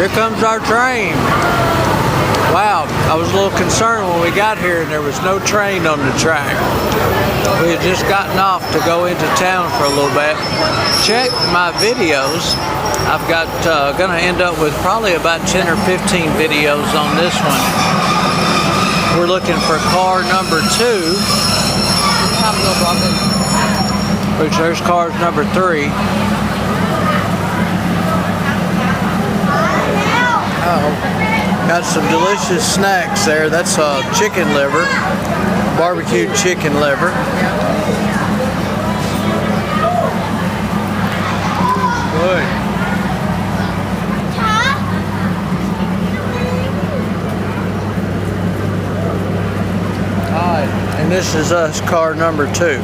Here comes our train. Wow, I was a little concerned when we got here and there was no train on the track. We had just gotten off to go into town for a little bit. Check my videos. I've got gonna end up with probably about 10 or 15 videos on this one. We're looking for car number 2. Which there's car number 3. Got some delicious snacks there. That's chicken liver, barbecued chicken liver. Good. All right, and this is us, car number 2.